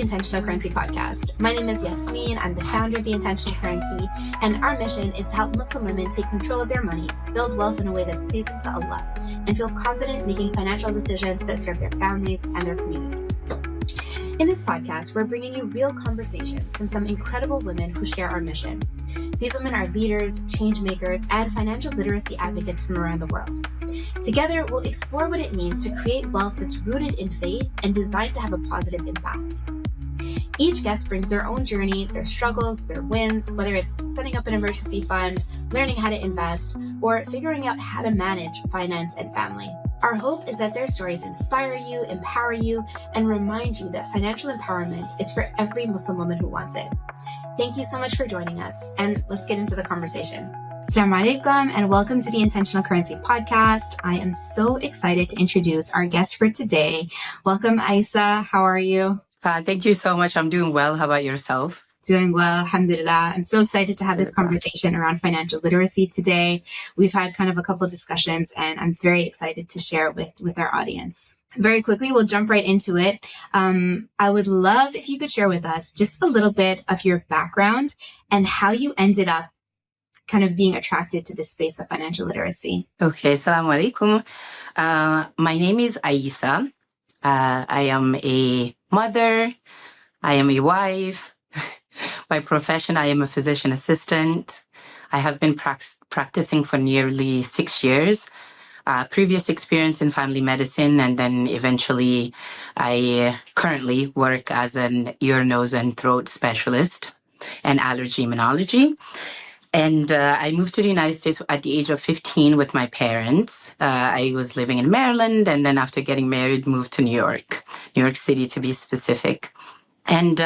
Intentional Currency podcast. My name is Yasmin. I'm the founder of the Intentional Currency, and our mission is to help Muslim women take control of their money, build wealth in a way that's pleasing to Allah, and feel confident making financial decisions that serve their families and their communities. In this podcast, we're bringing you real conversations from some incredible women who share our mission. These women are leaders, change makers, and financial literacy advocates from around the world. Together, we'll explore what it means to create wealth that's rooted in faith and designed to have a positive impact. Each guest brings their own journey, their struggles, their wins, whether it's setting up an emergency fund, learning how to invest, or figuring out how to manage finance and family. Our hope is that their stories inspire you, empower you, and remind you that financial empowerment is for every Muslim woman who wants it. Thank you so much for joining us, and let's get into the conversation. Assalamu alaikum, and welcome to the Intentional Currency podcast. I am so excited to introduce our guest for today. Welcome, Aissa. How are you? Thank you so much. I'm doing well. How about yourself? Doing well, alhamdulillah. I'm so excited to have this conversation around financial literacy today. We've had kind of a couple of discussions, and I'm very excited to share it with our audience. Very quickly, we'll jump right into it. I would love if you could share with us just a little bit of your background and how you ended up kind of being attracted to this space of financial literacy. Okay, assalamu alaikum. My name is Aissa. I am a mother. I am a wife. By profession, I am a physician assistant. I have been practicing for nearly 6 years. Previous experience in family medicine, and then eventually I currently work as an ear, nose, and throat specialist and allergy immunology. And I moved to the United States at the age of 15 with my parents. I was living in Maryland, and then after getting married, moved to New York City to be specific. And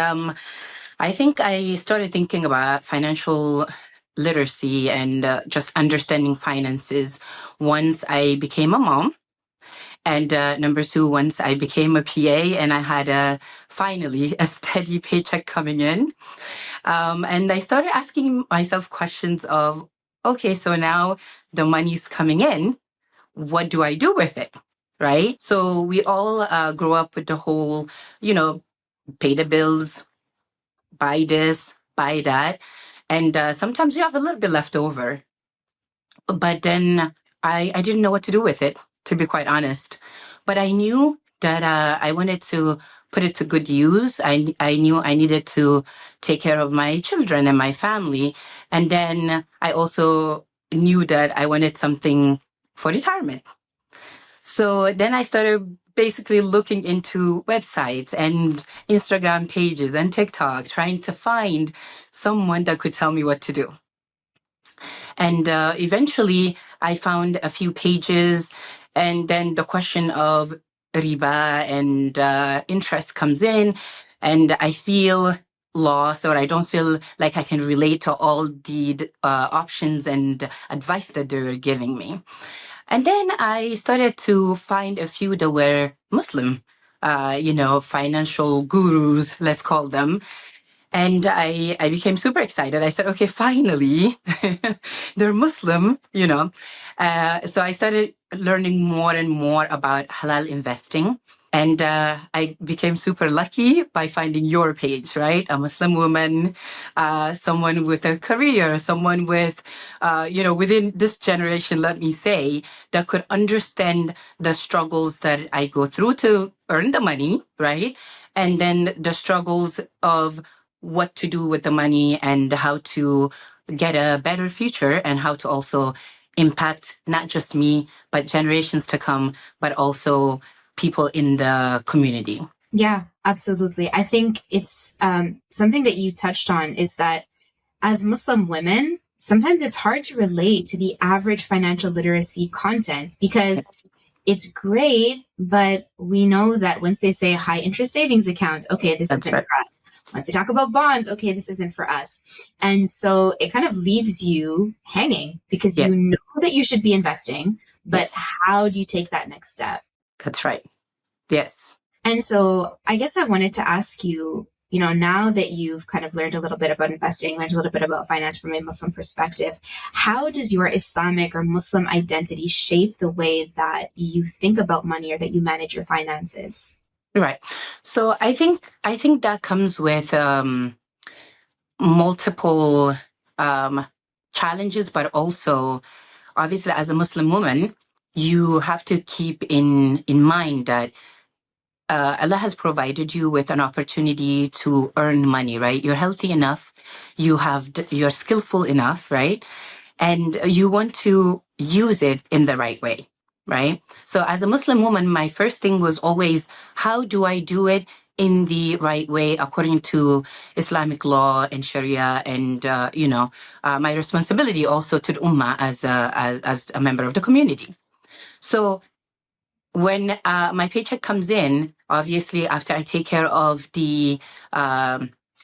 I think I started thinking about financial literacy and just understanding finances once I became a mom. And number two, once I became a PA and I had finally a steady paycheck coming in. And I started asking myself questions of, okay, so now the money's coming in. What do I do with it? Right? So we all grow up with the whole, pay the bills, buy this, buy that. And sometimes you have a little bit left over. But then I didn't know what to do with it, to be quite honest. But I knew that I wanted to put it to good use. I knew I needed to take care of my children and my family. And then I also knew that I wanted something for retirement. So then I started basically looking into websites and Instagram pages and TikTok, trying to find someone that could tell me what to do. And eventually I found a few pages, and then the question of riba and interest comes in, and I feel lost, or I don't feel like I can relate to all the options and advice that they were giving me. And then I started to find a few that were Muslim, financial gurus, let's call them. And I became super excited. I said, okay, finally, they're Muslim, So I started learning more and more about halal investing. And I became super lucky by finding your page, right? A Muslim woman, someone with a career, someone with, within this generation, let me say, that could understand the struggles that I go through to earn the money, right? And then the struggles of what to do with the money and how to get a better future and how to also impact not just me, but generations to come, but also people in the community. Yeah, absolutely. I think it's something that you touched on is that as Muslim women, sometimes it's hard to relate to the average financial literacy content because it's great, but we know that once they say high interest savings account, okay, this isn't for us. Once they talk about bonds, okay, this isn't for us. And so it kind of leaves you hanging because you know that you should be investing, but how do you take that next step? That's right. Yes. And so I guess I wanted to ask you, now that you've kind of learned a little bit about investing, learned a little bit about finance from a Muslim perspective, how does your Islamic or Muslim identity shape the way that you think about money or that you manage your finances? Right. So I think that comes with multiple challenges, but also obviously as a Muslim woman, you have to keep in mind that Allah has provided you with an opportunity to earn money, right? You're healthy enough, you're skillful enough, right? And you want to use it in the right way, right? So as a Muslim woman, my first thing was always, how do I do it in the right way according to Islamic law and Sharia, and my responsibility also to the Ummah as a member of the community. So when my paycheck comes in, obviously after I take care of the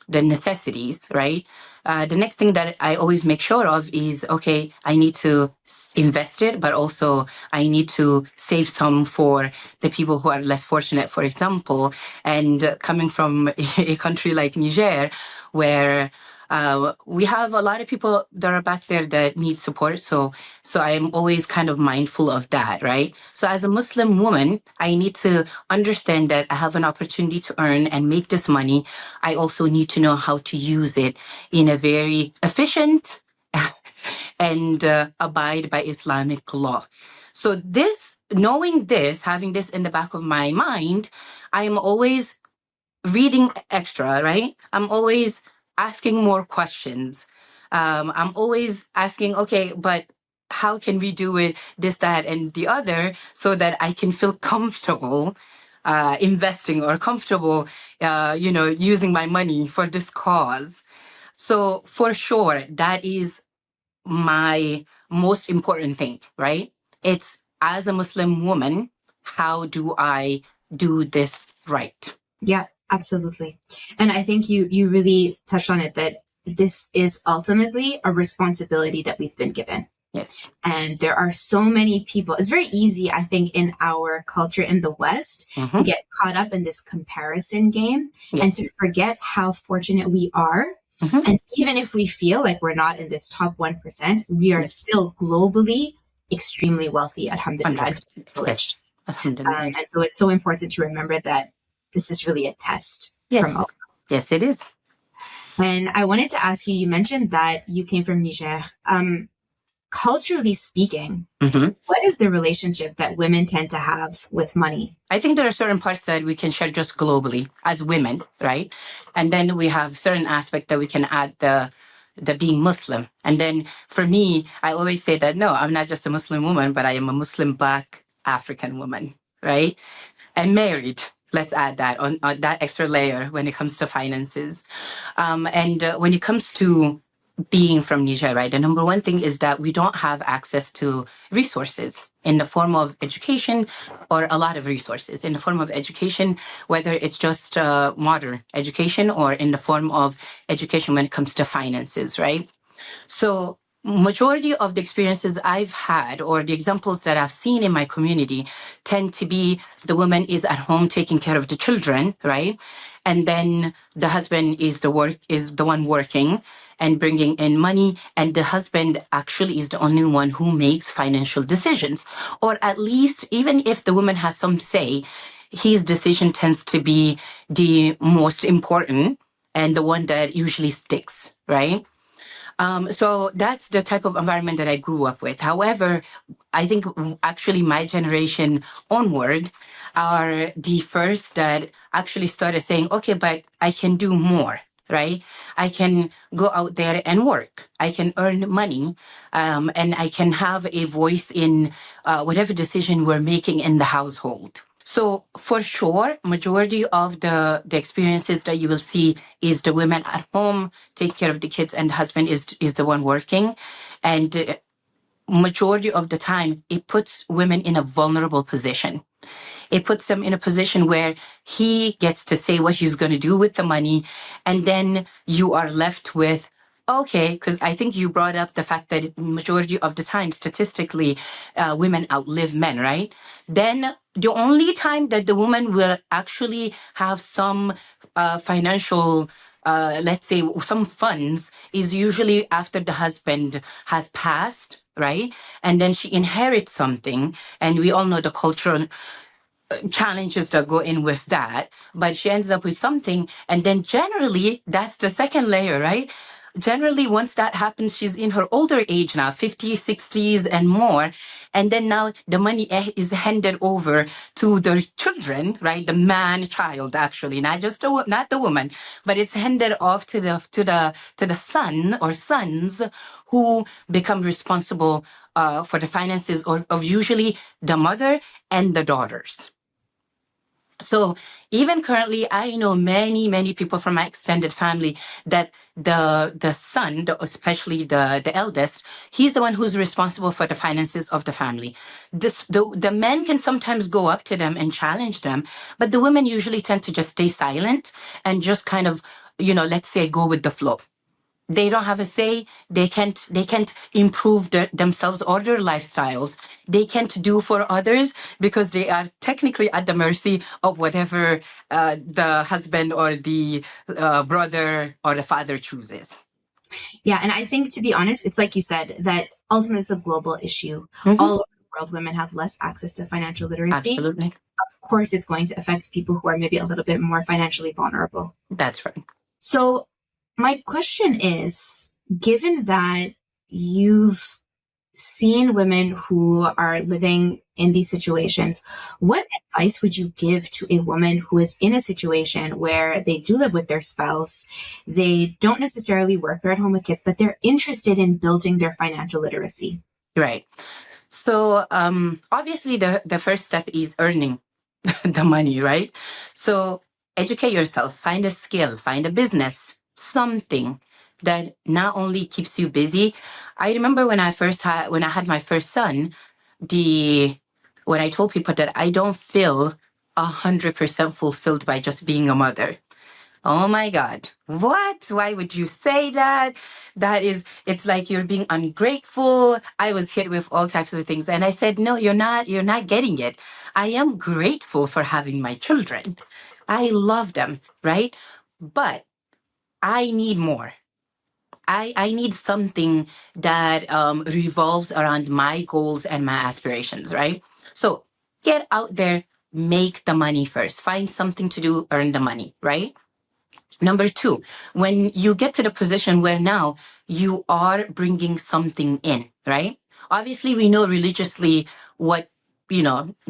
necessities, right? The next thing that I always make sure of is, okay, I need to invest it, but also I need to save some for the people who are less fortunate, for example. And coming from a country like Niger, where we have a lot of people that are back there that need support. So I am always kind of mindful of that, right? So as a Muslim woman, I need to understand that I have an opportunity to earn and make this money. I also need to know how to use it in a very efficient and abide by Islamic law. So knowing this, having this in the back of my mind, I am always reading extra, right? I'm always asking more questions. I'm always asking, okay, but how can we do it, this, that, and the other, so that I can feel comfortable investing or comfortable, using my money for this cause. So for sure, that is my most important thing, right? It's, as a Muslim woman, how do I do this right? Yeah, absolutely. And I think you really touched on it, that this is ultimately a responsibility that we've been given. Yes. And there are so many people. It's very easy, I think, in our culture in the West to get caught up in this comparison game and to forget how fortunate we are. And even if we feel like we're not in this top 1%, we are still globally extremely wealthy, alhamdulillah, and privileged. And so it's so important to remember that this is really a test from Allah. Yes, it is. And I wanted to ask you, you mentioned that you came from Niger. Culturally speaking, what is the relationship that women tend to have with money? I think there are certain parts that we can share just globally as women, right? And then we have certain aspects that we can add the being Muslim. And then for me, I always say that, no, I'm not just a Muslim woman, but I am a Muslim Black African woman, right? And married. Let's add that on that extra layer when it comes to finances. And when it comes to being from Niger, right, the number one thing is that we don't have access to resources in the form of education, or a lot of resources in the form of education, whether it's just modern education or in the form of education when it comes to finances, right? So majority of the experiences I've had, or the examples that I've seen in my community, tend to be the woman is at home taking care of the children, right? And then the husband is the one working and bringing in money, and the husband actually is the only one who makes financial decisions. Or at least, even if the woman has some say, his decision tends to be the most important and the one that usually sticks, right? So that's the type of environment that I grew up with. However, I think actually my generation onward are the first that actually started saying, okay, but I can do more, right? I can go out there and work. I can earn money, and I can have a voice in whatever decision we're making in the household. So for sure, majority of the experiences that you will see is the women at home taking care of the kids, and the husband is the one working. And majority of the time, it puts women in a vulnerable position. It puts them in a position where he gets to say what he's going to do with the money. And then you are left with, okay, because I think you brought up the fact that majority of the time, statistically, women outlive men, right? Then the only time that the woman will actually have some financial, let's say, some funds is usually after the husband has passed, right? And then she inherits something. And we all know the cultural challenges that go in with that, but she ends up with something. And then generally, that's the second layer, right? Generally, once that happens, she's in her older age now, 50s, 60s, and more. And then now the money is handed over to the children, right? The man child, actually, not just not the woman, but it's handed off to the son or sons who become responsible for the finances of usually the mother and the daughters. So even currently, I know many people from my extended family that the son, especially the eldest, he's the one who's responsible for the finances of the family. The men can sometimes go up to them and challenge them, but the women usually tend to just stay silent and just kind of, let's say, go with the flow. They don't have a say. They can't improve themselves or their lifestyles. They can't do for others because they are technically at the mercy of whatever the husband or the brother or the father chooses. Yeah, and I think, to be honest, it's like you said, that ultimately it's a global issue. Mm-hmm. All over the world, women have less access to financial literacy. Absolutely. Of course, it's going to affect people who are maybe a little bit more financially vulnerable. That's right. So my question is, given that you've seen women who are living in these situations, what advice would you give to a woman who is in a situation where they do live with their spouse, they don't necessarily work, they're at home with kids, but they're interested in building their financial literacy? Right. So obviously the first step is earning the money, right? So educate yourself, find a skill, find a business, something that not only keeps you busy. I remember when I had my first son, when I told people that I don't feel 100% fulfilled by just being a mother. Oh my God. What? Why would you say that? It's like you're being ungrateful. I was hit with all types of things. And I said, no, you're not getting it. I am grateful for having my children. I love them, right? But I need more. I need something that revolves around my goals and my aspirations, right? So get out there, make the money first. Find something to do, earn the money, right? Number two, when you get to the position where now you are bringing something in, right? Obviously, we know religiously what the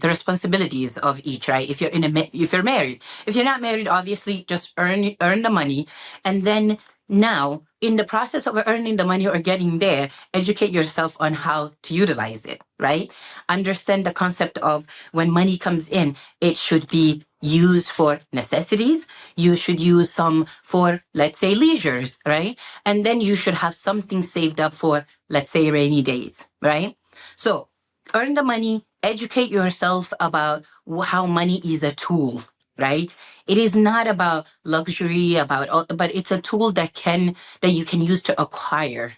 responsibilities of each, right? If you're married, if you're not married, obviously just earn the money, and then now in the process of earning the money or getting there, educate yourself on how to utilize it, right? Understand the concept of when money comes in, it should be used for necessities. You should use some for, let's say, leisures, right? And then you should have something saved up for, let's say, rainy days, right? So earn the money, educate yourself about how money is a tool, right? It is not about luxury, but it's a tool that you can use to acquire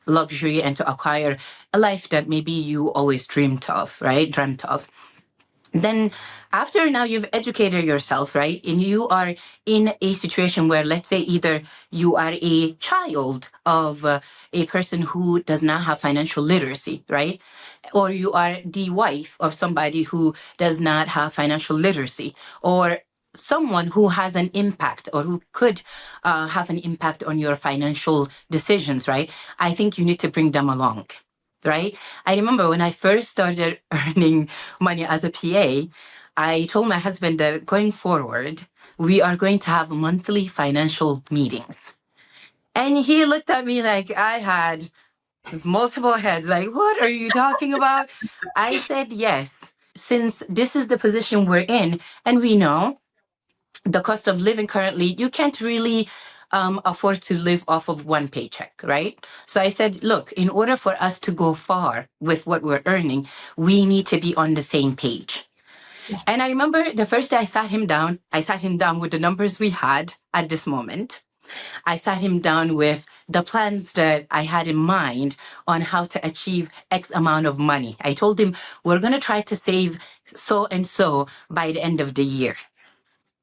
luxury and to acquire a life that maybe you always dreamt of, right? Dreamt of. Then after now you've educated yourself, right? And you are in a situation where, let's say, either you are a child of a person who does not have financial literacy, right? Or you are the wife of somebody who does not have financial literacy, or someone who has an impact or who could have an impact on your financial decisions, right? I think you need to bring them along. Right? I remember when I first started earning money as a PA, I told my husband that going forward, we are going to have monthly financial meetings. And he looked at me like I had multiple heads. Like, what are you talking about? I said, yes, since this is the position we're in, and we know the cost of living currently, you can't really afford to live off of one paycheck, right? So I said, look, in order for us to go far with what we're earning, we need to be on the same page. Yes. And I remember the first day I sat him down with the numbers we had at this moment. I sat him down with the plans that I had in mind on how to achieve X amount of money. I told him, we're going to try to save so and so by the end of the year.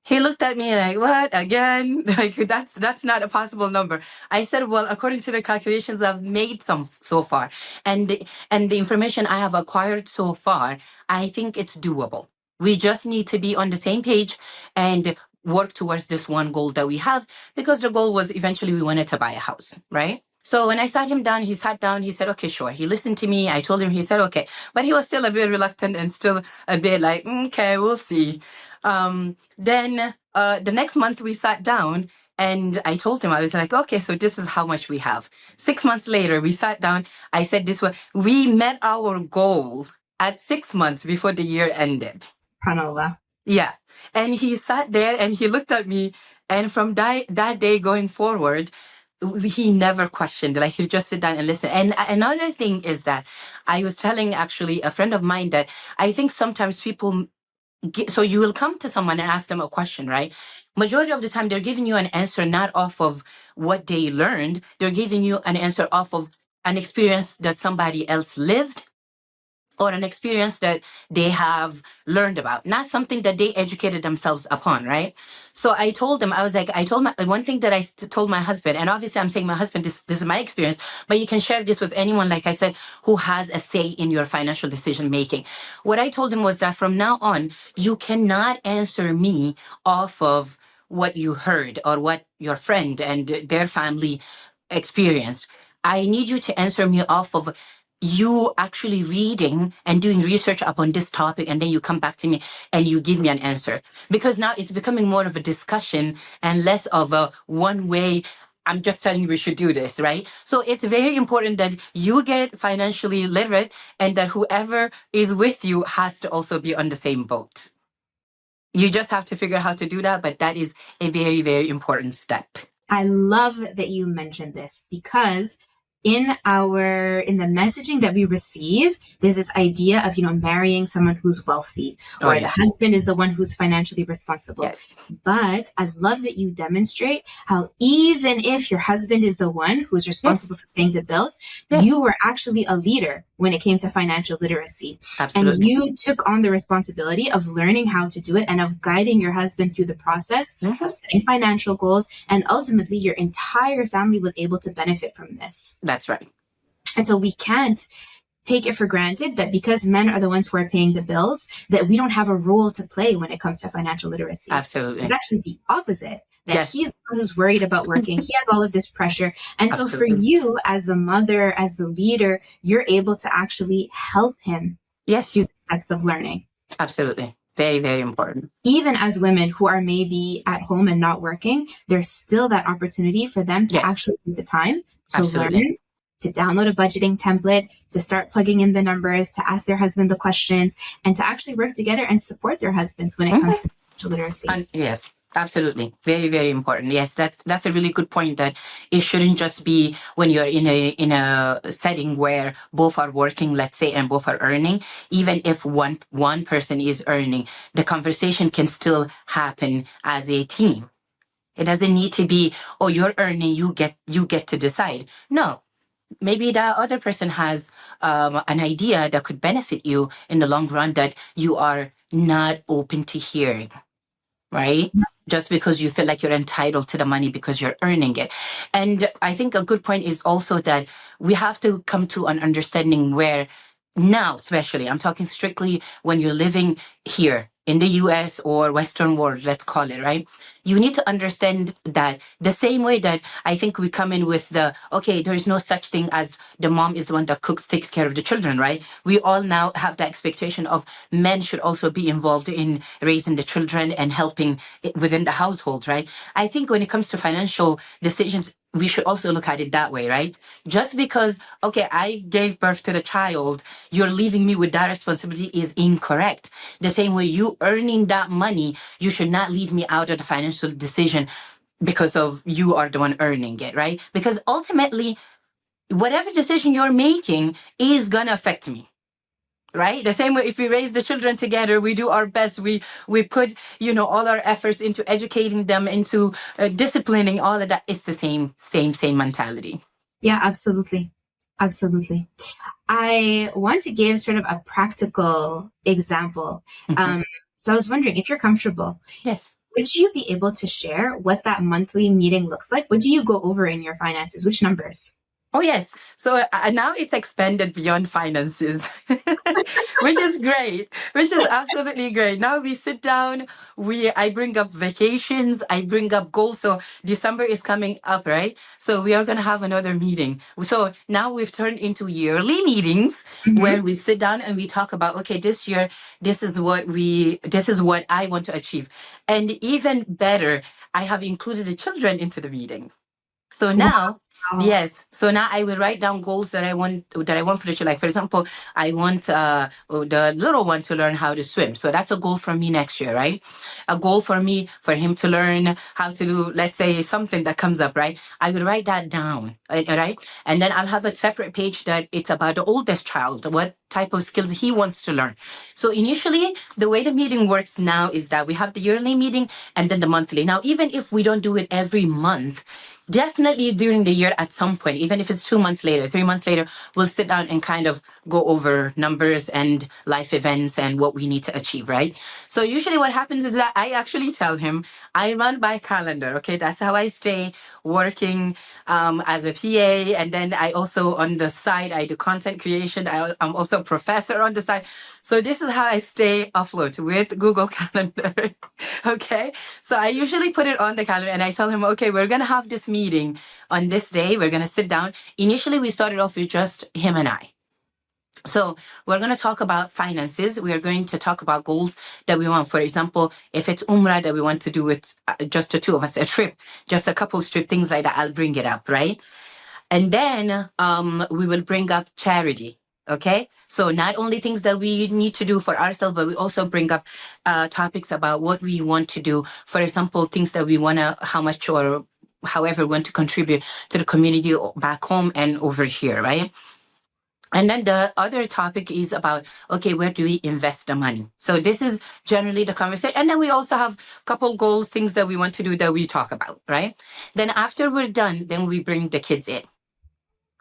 He looked at me like, what, again? Like, that's not a possible number. I said, well, according to the calculations I've made some so far and the information I have acquired so far, I think it's doable. We just need to be on the same page and work towards this one goal that we have, because the goal was eventually we wanted to buy a house, right? So when I sat him down, he sat down, he said, okay, sure. He listened to me. I told him, he said, okay. But he was still a bit reluctant and still a bit like, okay, we'll see. Then the next month we sat down and I told him, I was like, okay, so this is how much we have. 6 months later, we sat down. I said this one, we met our goal at 6 months before the year ended. SubhanAllah. Yeah. And he sat there and he looked at me. And from that day going forward, he never questioned. Like, he just sit down and listen. And another thing is that I was telling actually a friend of mine that I think sometimes people so you will come to someone and ask them a question, right? Majority of the time, they're giving you an answer not off of what they learned. They're giving you an answer off of an experience that somebody else lived, or an experience that they have learned about, not something that they educated themselves upon, right? So I told them, I was like, one thing that I told my husband, and obviously I'm saying my husband, this is my experience, but you can share this with anyone, like I said, who has a say in your financial decision making. What I told him was that from now on, you cannot answer me off of what you heard or what your friend and their family experienced. I need you to answer me off of you actually reading and doing research upon this topic, and then you come back to me and you give me an answer. Because now it's becoming more of a discussion and less of a one way, I'm just telling you we should do this, right? So it's very important that you get financially literate and that whoever is with you has to also be on the same boat. You just have to figure out how to do that, but that is a very, very important step. I love that you mentioned this, because in the messaging that we receive, there's this idea of, marrying someone who's wealthy, or the husband is the one who's financially responsible. Yes. But I love that you demonstrate how even if your husband is the one who's responsible for paying the bills, you were actually a leader when it came to financial literacy. Absolutely. And you took on the responsibility of learning how to do it and of guiding your husband through the process of setting financial goals. And ultimately, your entire family was able to benefit from this. That's right. And so we can't take it for granted that because men are the ones who are paying the bills, that we don't have a role to play when it comes to financial literacy. Absolutely. It's actually the opposite. That he's the one who's worried about working. He has all of this pressure. And so for you, as the mother, as the leader, you're able to actually help him through the steps of learning. Absolutely. Very, very important. Even as women who are maybe at home and not working, there's still that opportunity for them to actually take the time to learn, to download a budgeting template, to start plugging in the numbers, to ask their husband the questions, and to actually work together and support their husbands when it comes to financial literacy. Yes. Absolutely. Very, very important. Yes, that's a really good point, that it shouldn't just be when you're in a setting where both are working, let's say, and both are earning. Even if one person is earning, the conversation can still happen as a team. It doesn't need to be, oh, you're earning, you get to decide. No. Maybe the other person has an idea that could benefit you in the long run that you are not open to hearing. Right? Just because you feel like you're entitled to the money because you're earning it. And I think a good point is also that we have to come to an understanding where now, especially, I'm talking strictly when you're living here in the US or Western world, let's call it, right? You need to understand that the same way that I think we come in with okay, there is no such thing as the mom is the one that cooks, takes care of the children, right? We all now have the expectation of men should also be involved in raising the children and helping within the household, right? I think when it comes to financial decisions, we should also look at it that way, right? Just because, okay, I gave birth to the child, you're leaving me with that responsibility is incorrect. The same way you earning that money, you should not leave me out of the financial decision because of you are the one earning it, right? Because ultimately, whatever decision you're making is gonna affect me. Right? The same way if we raise the children together, we do our best. We put, all our efforts into educating them, into disciplining, all of that. It's the same mentality. Yeah, absolutely. Absolutely. I want to give sort of a practical example. So I was wondering if you're comfortable. Yes. Would you be able to share what that monthly meeting looks like? What do you go over in your finances? Which numbers? Oh, yes. So now it's expanded beyond finances, which is great, which is absolutely great. Now we sit down, I bring up vacations, I bring up goals. So December is coming up, right? So we are going to have another meeting. So now we've turned into yearly meetings Mm-hmm. where we sit down and we talk about, okay, this year, this is what I want to achieve. And even better, I have included the children into the meeting. So now, Wow. yes. So now I will write down goals that I want for the child. Like for example, I want the little one to learn how to swim. So that's a goal for me next year, right? A goal for me for him to learn how to do, let's say, something that comes up, right? I will write that down, right? And then I'll have a separate page that it's about the oldest child, what type of skills he wants to learn. So initially, the way the meeting works now is that we have the yearly meeting and then the monthly. Now, even if we don't do it every month, definitely during the year at some point, even if it's 2 months later, 3 months later, we'll sit down and kind of go over numbers and life events and what we need to achieve, right? So usually what happens is that I actually tell him I run by calendar. Okay. That's how I stay working as a PA. And then I also on the side, I do content creation. I'm also a professor on the side. So this is how I stay afloat with Google Calendar. Okay. So I usually put it on the calendar and I tell him, okay, we're going to have this meeting on this day. We're going to sit down. Initially, we started off with just him and I. So we're going to talk about finances. We are going to talk about goals that we want. For example, if it's Umrah that we want to do with just the two of us, a trip, just a couple trip, things like that, I'll bring it up, right? And then we will bring up charity. Okay. So not only things that we need to do for ourselves, but we also bring up topics about what we want to do. For example, things that we want to, how much or however we want to contribute to the community back home and over here, right? And then the other topic is about, okay, where do we invest the money? So this is generally the conversation. And then we also have a couple goals, things that we want to do that we talk about, right? Then after we're done, then we bring the kids in.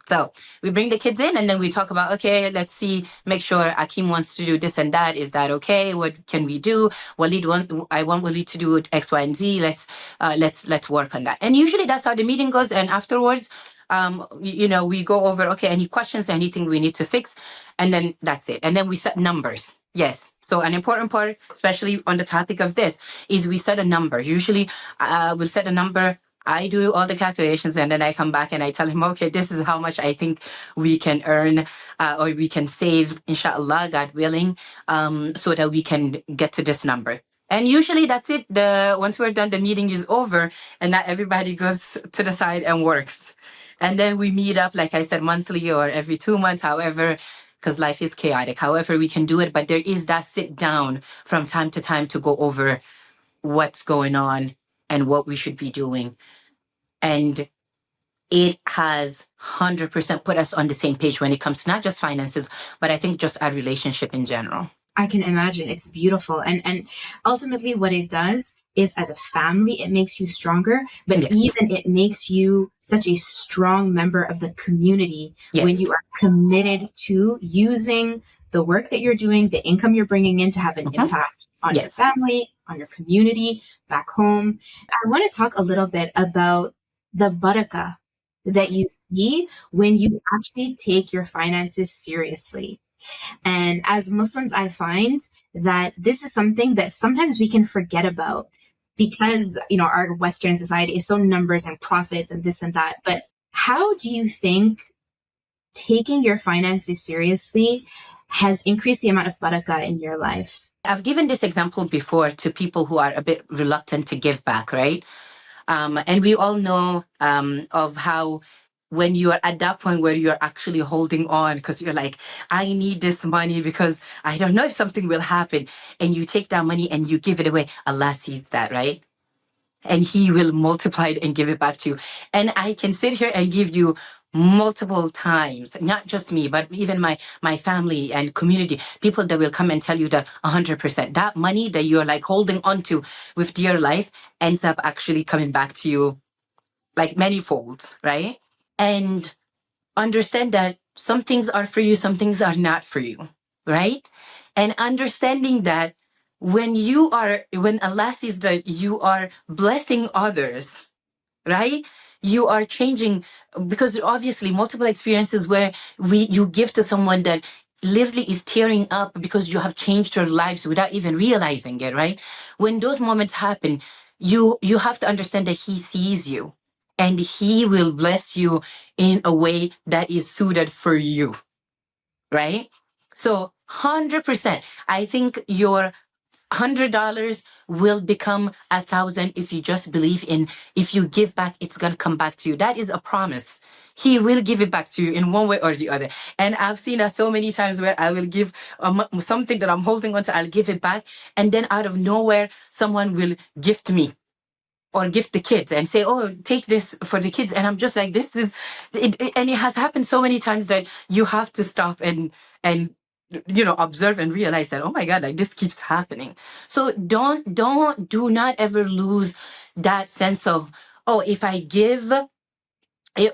So we bring the kids in and then we talk about, okay, let's see, make sure Akim wants to do this and that. Is that okay? What can we do? I want Walid to do X, Y, and Z. Let's work on that. And usually that's how the meeting goes. And afterwards, we go over, okay, any questions, anything we need to fix. And then that's it. And then we set numbers. Yes. So an important part, especially on the topic of this, is we set a number. Usually, we'll set a number. I do all the calculations and then I come back and I tell him, okay, this is how much I think we can earn or we can save, inshallah, God willing, so that we can get to this number. And usually that's it. Once we're done, the meeting is over and now everybody goes to the side and works. And then we meet up, like I said, monthly or every 2 months, however, because life is chaotic, however we can do it. But there is that sit down from time to time to go over what's going on and what we should be doing. And it has 100% put us on the same page when it comes to not just finances, but I think just our relationship in general. I can imagine. It's beautiful. And ultimately what it does is as a family, it makes you stronger, but Yes. even it makes you such a strong member of the community when Yes. you are committed to using the work that you're doing, the income you're bringing in to have an impact on your Yes. family, on your community, back home. I want to talk a little bit about the barakah that you see when you actually take your finances seriously. And as Muslims, I find that this is something that sometimes we can forget about because, our Western society is so numbers and profits and this and that. But how do you think taking your finances seriously has increased the amount of barakah in your life? I've given this example before to people who are a bit reluctant to give back, right? And we all know of how when you are at that point where you're actually holding on because you're like, I need this money because I don't know if something will happen. And you take that money and you give it away. Allah sees that, right? And he will multiply it and give it back to you. And I can sit here and give you multiple times, not just me, but even my family and community, people that will come and tell you that 100%, that money that you're like holding on to with dear life ends up actually coming back to you like many folds, right? And understand that some things are for you, some things are not for you, right? And understanding that when Allah sees that you are blessing others, right? you are changing, because obviously multiple experiences where you give to someone that literally is tearing up because you have changed your lives without even realizing it, right? When those moments happen, you have to understand that he sees you and he will bless you in a way that is suited for you, right? So 100%, I think your $100 will become 1,000 if you just believe in, if you give back, it's going to come back to you. That is a promise. He will give it back to you in one way or the other. And I've seen that so many times where I will give something that I'm holding on to, I'll give it back. And then out of nowhere, someone will gift me or gift the kids and say, oh, take this for the kids. And I'm just like, this is, and it has happened so many times that you have to stop and, observe and realize that, oh my God, like this keeps happening. So do not ever lose that sense of, oh, if I give,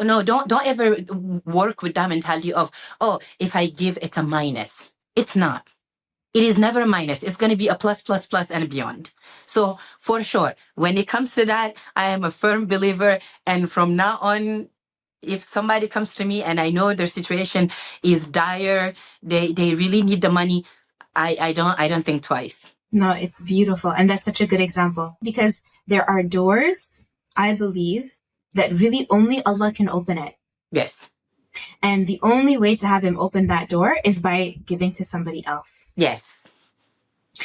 no, don't ever work with that mentality of, oh, if I give, it's a minus. It's not. It is never a minus. It's going to be a plus, plus, plus, and beyond. So for sure, when it comes to that, I am a firm believer. And from now on, if somebody comes to me and I know their situation is dire, they really need the money, I don't think twice. No, it's beautiful. And that's such a good example, because there are doors, I believe, that really only Allah can open it. Yes. And the only way to have him open that door is by giving to somebody else. Yes.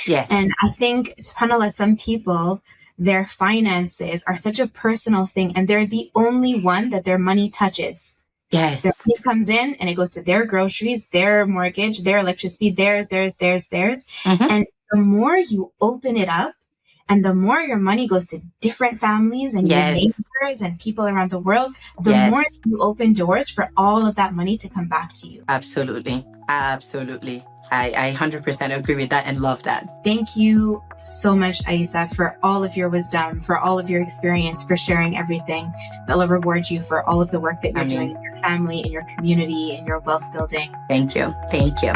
Yes. And I think, subhanAllah, some people, their finances are such a personal thing, and they're the only one that their money touches. Yes. Their money comes in and it goes to their groceries, their mortgage, their electricity, theirs. Mm-hmm. And the more you open it up, and the more your money goes to different families and your neighbors and people around the world, the more you open doors for all of that money to come back to you. Absolutely. Absolutely. I 100% agree with that and love that. Thank you so much, Aissa, for all of your wisdom, for all of your experience, for sharing everything. Allah reward you for all of the work that you're doing in your family, in your community, in your wealth building. Thank you. Thank you.